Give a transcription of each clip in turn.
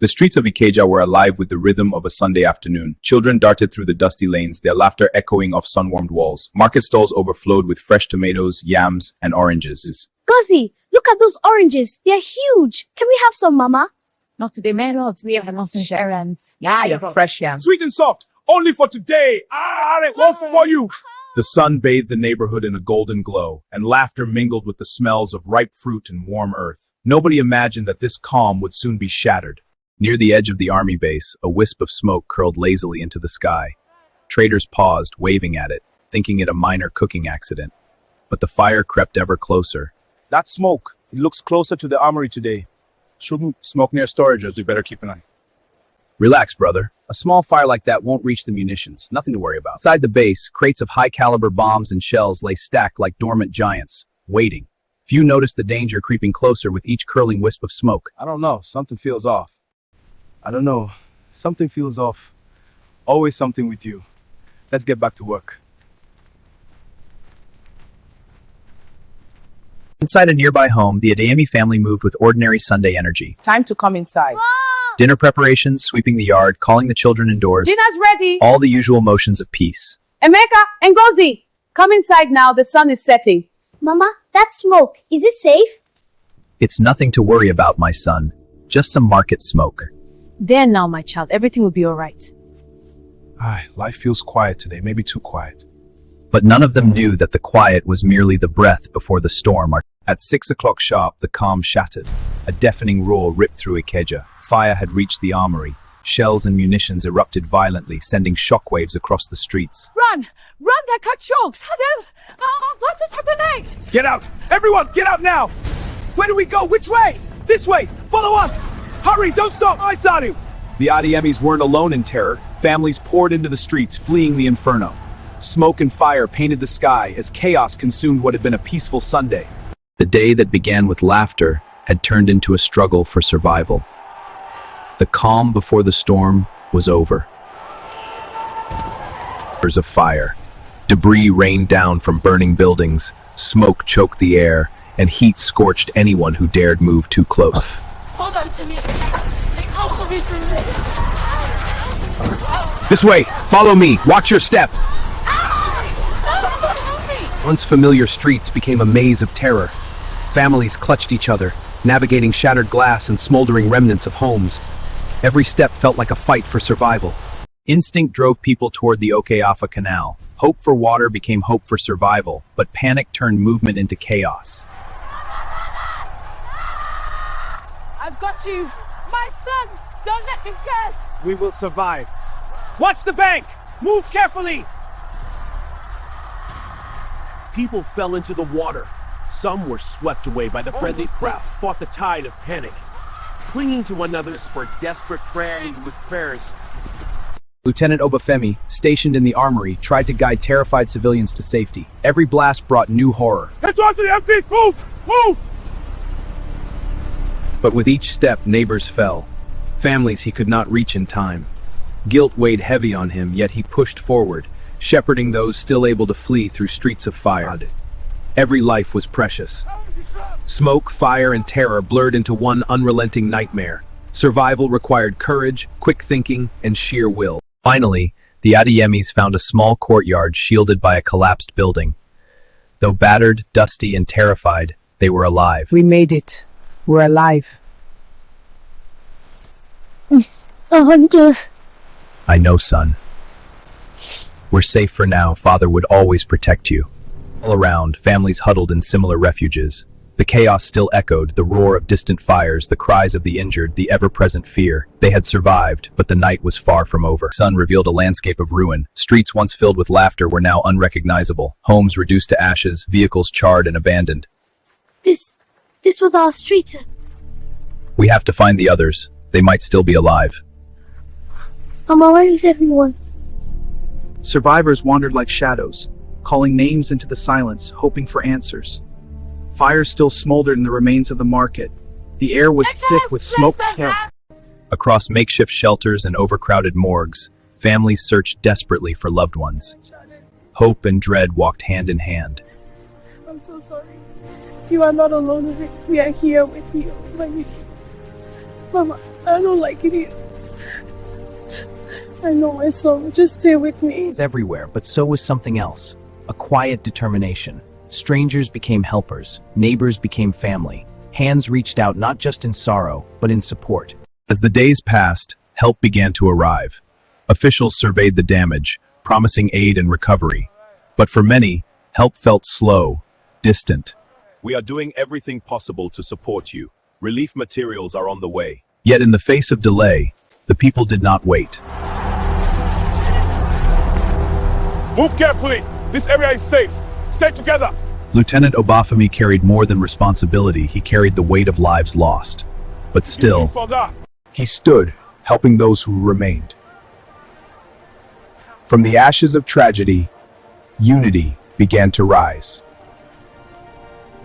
The streets of Ikeja were alive with the rhythm of a Sunday afternoon. Children darted through the dusty lanes, their laughter echoing off sun-warmed walls. Market stalls overflowed with fresh tomatoes, yams, and oranges. Gozi, look at those oranges. They're huge. Can we have some, Mama? Not today, man. We have enough errands. Yeah, you're fresh yams. Sweet and soft, only for today. One for you. The sun bathed the neighborhood in a golden glow, and laughter mingled with the smells of ripe fruit and warm earth. Nobody imagined that this calm would soon be shattered. Near the edge of the army base, a wisp of smoke curled lazily into the sky. Traders paused, waving at it, thinking it a minor cooking accident. But the fire crept ever closer. That smoke, it looks closer to the armory today. Shouldn't smoke near storage, as we better keep an eye. Relax, brother. A small fire like that won't reach the munitions. Nothing to worry about. Inside the base, crates of high-caliber bombs and shells lay stacked like dormant giants, waiting. Few noticed the danger creeping closer with each curling wisp of smoke. I don't know. Something feels off. I don't know. Something feels off. Always something with you. Let's get back to work. Inside a nearby home, the Adeyemi family moved with ordinary Sunday energy. Time to come inside. Dinner preparations, sweeping the yard, calling the children indoors. Dinner's ready. All the usual motions of peace. Emeka and Gozi, come inside now. The sun is setting. Mama, that smoke, is it safe? It's nothing to worry about, my son. Just some market smoke. There now, my child. Everything will be all right. Life feels quiet today, maybe too quiet. But none of them knew that the quiet was merely the breath before the storm. At 6 o'clock sharp, the calm shattered. A deafening roar ripped through Ikeja. Fire had reached the armory. Shells and munitions erupted violently, sending shockwaves across the streets. Run! Run, they cut shocks! What is happening? Get out! Everyone, get out now! Where do we go? Which way? This way! Follow us! Hurry, don't stop! I saw you! The Adeyemis weren't alone in terror. Families poured into the streets, fleeing the inferno. Smoke and fire painted the sky as chaos consumed what had been a peaceful Sunday. The day that began with laughter had turned into a struggle for survival. The calm before the storm was over. Of fire. Debris rained down from burning buildings, smoke choked the air, and heat scorched anyone who dared move too close. Hold on to me. Hold me through this. This way! Follow me! Watch your step! Once familiar streets became a maze of terror. Families clutched each other, navigating shattered glass and smoldering remnants of homes. Every step felt like a fight for survival. Instinct drove people toward the Okeafa Canal. Hope for water became hope for survival, but panic turned movement into chaos. I've got you! My son! Don't let me go! We will survive. Watch the bank! Move carefully! People fell into the water. Some were swept away by the friendly crowd, fought the tide of panic. Clinging to one another spurred desperate prayers with prayers. Lieutenant Obafemi, stationed in the armory, tried to guide terrified civilians to safety. Every blast brought new horror. Head on to the empty! Move! Move! But with each step, neighbors fell. Families he could not reach in time. Guilt weighed heavy on him, yet he pushed forward, shepherding those still able to flee through streets of fire. Every life was precious. Smoke, fire, and terror blurred into one unrelenting nightmare. Survival required courage, quick thinking, and sheer will. Finally, the Adeyemis found a small courtyard shielded by a collapsed building. Though battered, dusty, and terrified, they were alive. We made it. We're alive. I know, son. We're safe for now. Father would always protect you. All around, families huddled in similar refuges. The chaos still echoed, the roar of distant fires, the cries of the injured, the ever-present fear. They had survived, but the night was far from over. The sun revealed a landscape of ruin. Streets once filled with laughter were now unrecognizable. Homes reduced to ashes, vehicles charred and abandoned. This was our street. We have to find the others. They might still be alive. Mama, where is everyone? Survivors wandered like shadows, calling names into the silence, hoping for answers. Fire still smoldered in the remains of the market. The air was thick with smoke. Across makeshift shelters and overcrowded morgues, families searched desperately for loved ones. Hope and dread walked hand in hand. I'm so sorry. You are not alone. We are here with you. Mama, I don't like it here. I know my son. Just stay with me. Was everywhere, but so was something else. A quiet determination. Strangers became helpers. Neighbors became family. Hands reached out not just in sorrow, but in support. As the days passed, help began to arrive. Officials surveyed the damage, promising aid and recovery. But for many, help felt slow, distant. We are doing everything possible to support you. Relief materials are on the way. Yet in the face of delay, the people did not wait. Move carefully. This area is safe. Stay together. Lieutenant Obafemi carried more than responsibility, he carried the weight of lives lost. But still, he stood, helping those who remained. From the ashes of tragedy, unity began to rise.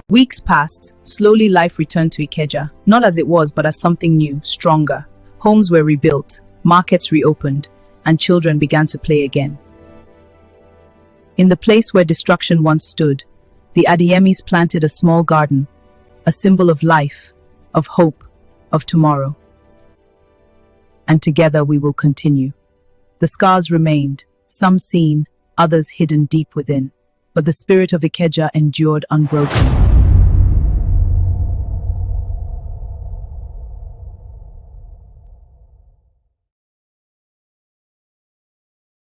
Weeks passed. Slowly life returned to Ikeja, not as it was, but as something new, stronger. Homes were rebuilt, markets reopened, and children began to play again. In the place where destruction once stood, the Adiemis planted a small garden, a symbol of life, of hope, of tomorrow. And together we will continue. The scars remained, some seen, others hidden deep within, but the spirit of Ikeja endured unbroken.